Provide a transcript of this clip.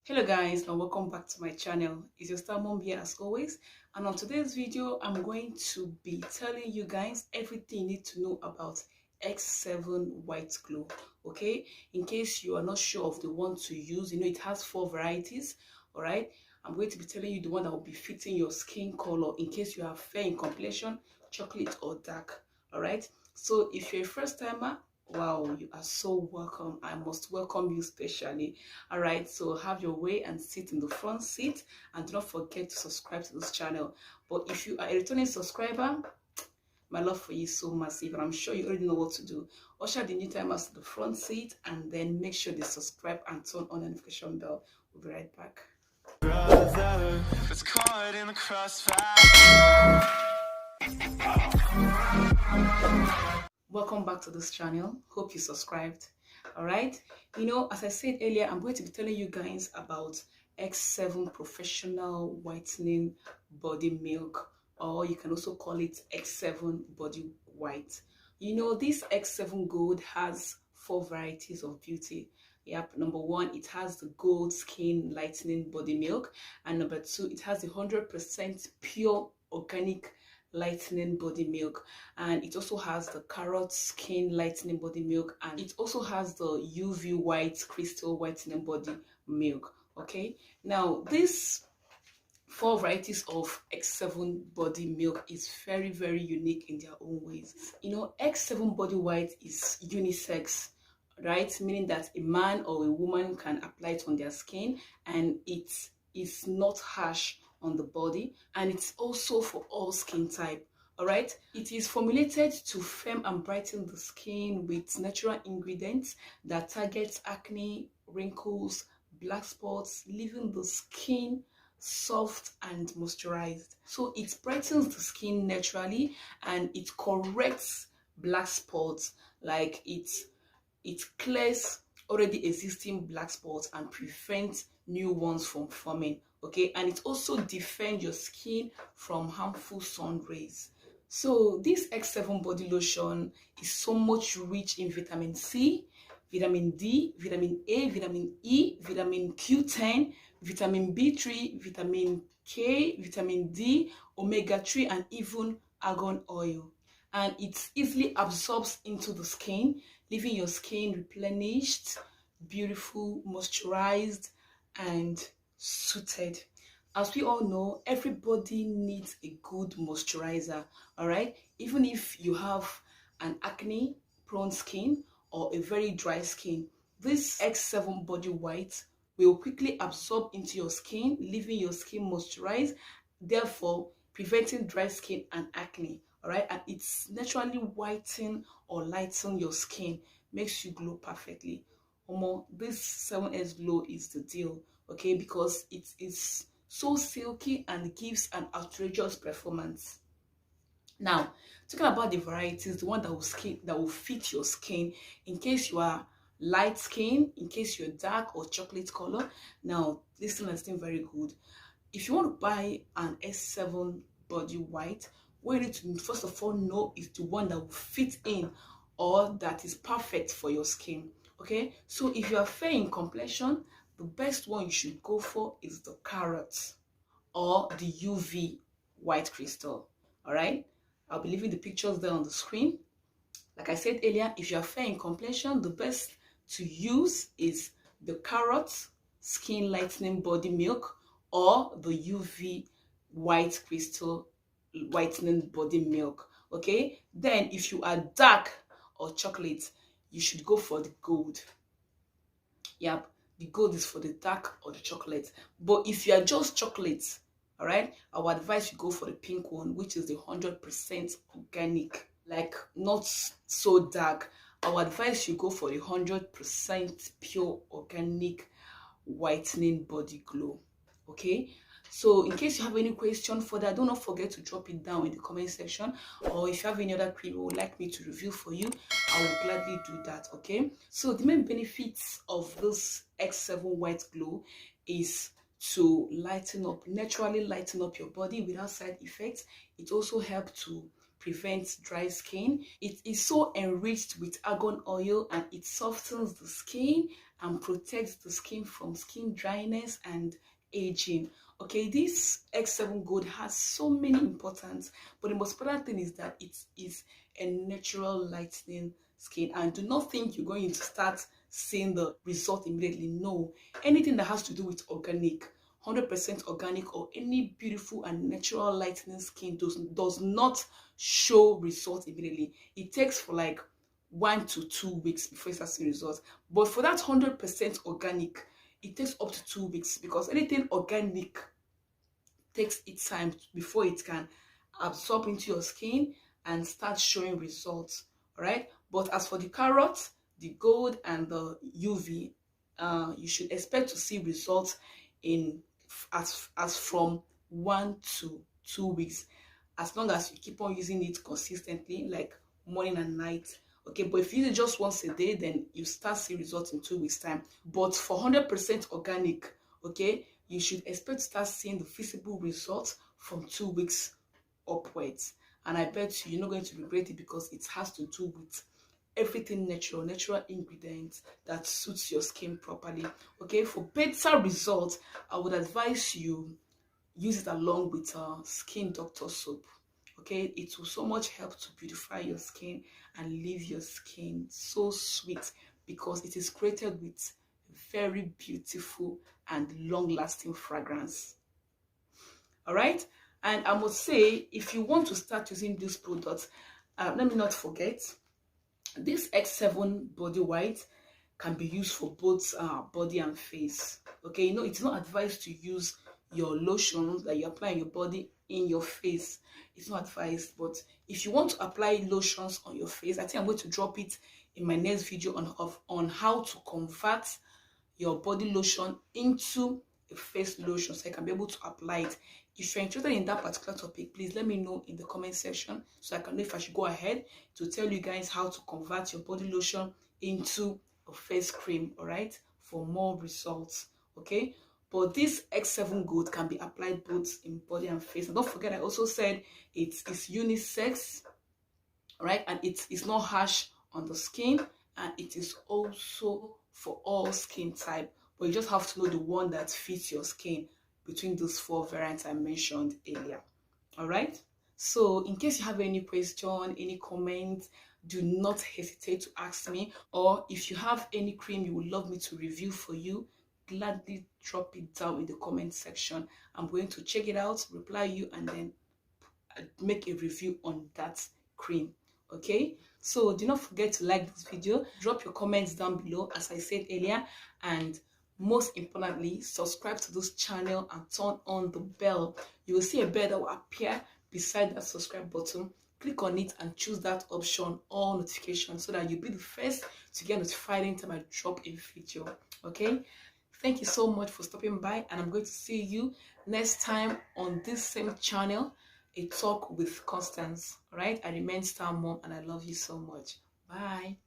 Hello guys, and welcome back to my channel. It's your star mom here as always, and on today's video I'm going to be telling you guys everything you need to know about X7 white glow. Okay, in case you are not sure of the one to use, it has 4 varieties. All right, I'm going to be telling you the one that will be fitting your skin color in case you are fair in complexion, chocolate or dark. All right, so if you're a first timer, wow, you are so welcome. I must welcome you specially. All right, so have your way and sit in the front seat, and do not forget to subscribe to this channel. But if you are a returning subscriber, my love for you is so massive, and I'm sure you already know what to do. Usher the new timers to the front seat, and then make sure they subscribe and turn on the notification bell. We'll be right back. Brother, it's caught in the crossfire. Welcome back to this channel. Hope you subscribed. All right, as I said earlier, I'm going to be telling you guys about X7 Professional Whitening Body Milk, or you can also call it X7 Body White. This X7 Gold has 4 varieties of beauty. Yep, number 1, it has the Gold Skin Lightening Body Milk, and number 2, it has the 100% pure organic lightening body milk, and it also has the Carrot Skin Lightening Body Milk, and it also has the UV White Crystal Whitening Body Milk. Okay, now this 4 varieties of X7 body milk is very, very unique in their own ways. X7 body white is unisex, right? Meaning that a man or a woman can apply it on their skin, and it is not harsh on the body, and it's also for all skin type. All right, it is formulated to firm and brighten the skin with natural ingredients that targets acne, wrinkles, black spots, leaving the skin soft and moisturized. So it brightens the skin naturally, and it corrects black spots. Like it clears already existing black spots and prevents new ones from forming. Okay, and it also defends your skin from harmful sun rays. So this X7 body lotion is so much rich in vitamin C, vitamin D, vitamin A, vitamin E, vitamin Q10, vitamin B3, vitamin K, vitamin D, omega-3, and even argan oil. And it easily absorbs into the skin, leaving your skin replenished, beautiful, moisturized, and suited. As we all know, everybody needs a good moisturizer. All right, even if you have an acne prone skin or a very dry skin, this X7 body white will quickly absorb into your skin, leaving your skin moisturized, therefore preventing dry skin and acne. All right, and it's naturally whiten or lighten your skin, makes you glow perfectly. This 7S glow is the deal. Okay, because it is so silky and gives an outrageous performance. Now, talking about the varieties, the one that will fit your skin, in case you are light skin, in case you're dark or chocolate color. Now, listen and listen very good. If you want to buy an S7 body white, what you need to first of all know is the one that will fit in, or that is perfect for your skin. Okay, so if you are fair in complexion, the best one you should go for is the Carrot or the UV White Crystal. All right, I'll be leaving the pictures there on the screen. Like I said earlier, if you are fair in complexion, the best to use is the Carrot Skin Lightening Body Milk or the UV White Crystal Whitening Body Milk. Okay, then if you are dark or chocolate, you should go for the gold. Yep, the gold is for the dark or the chocolate. But if you are just chocolate, all right, I would advise you go for the pink one, which is the 100% organic, like not so dark. I would advise you go for the 100% pure organic whitening body glow. Okay, so in case you have any question further, do not forget to drop it down in the comment section, or if you have any other cream you would like me to review for you, I will gladly do that. Okay, so the main benefits of this X7 white glow is to naturally lighten up your body without side effects. It also helps to prevents dry skin. It is so enriched with argan oil, and it softens the skin and protects the skin from skin dryness and aging. Okay, this X7 Gold has so many importance, but the most important thing is that it is a natural lightening skin. And do not think you're going to start seeing the result immediately. No, anything that has to do with organic, 100% organic, or any beautiful and natural lightening skin does not show results immediately. It takes for like 1 to 2 weeks before it starts seeing results. But for that 100% organic, it takes up to 2 weeks, because anything organic takes its time before it can absorb into your skin and start showing results. All right, but as for the carrot, the gold, and the UV, you should expect to see results in as from 1 to 2 weeks, as long as you keep on using it consistently, like morning and night. Okay, but if you use it just once a day, then you start seeing results in 2 weeks time. But for 100% organic, okay, you should expect to start seeing the visible results from 2 weeks upwards. And I bet you're not going to regret it, because it has to do with everything natural ingredients that suits your skin properly. Okay, for better results, I would advise you use it along with skin doctor soap. Okay, it will so much help to beautify your skin and leave your skin so sweet, because it is created with very beautiful and long-lasting fragrance. All right, and I must say, if you want to start using this product, let me not forget, this X7 body white can be used for both body and face. Okay, you know, it's not advised to use your lotion that you apply on your body in your face. It's not advised. But if you want to apply lotions on your face, I think I'm going to drop it in my next video on how to convert your body lotion into a face lotion, so I can be able to apply it. If you're interested in that particular topic, please let me know in the comment section, so I can know if I should go ahead to tell you guys how to convert your body lotion into a face cream, all right, for more results. Okay, but this X7 Gold can be applied both in body and face. And don't forget, I also said it is unisex, right, and it is not harsh on the skin, and it is also for all skin type. But you just have to know the one that fits your skin between those 4 variants I mentioned earlier. All right, so in case you have any question, any comment, do not hesitate to ask me. Or if you have any cream you would love me to review for you, gladly drop it down in the comment section. I'm going to check it out, reply you, and then make a review on that cream. Okay, so do not forget to like this video, drop your comments down below as I said earlier, and most importantly, subscribe to this channel and turn on the bell. You will see a bell that will appear beside that subscribe button. Click on it and choose that option, all notifications, so that you'll be the first to get notified anytime I drop a video. Okay, thank you so much for stopping by, and I'm going to see you next time on this same channel, A Talk with Constance. All right, I remain Star Mom, and I love you so much. Bye.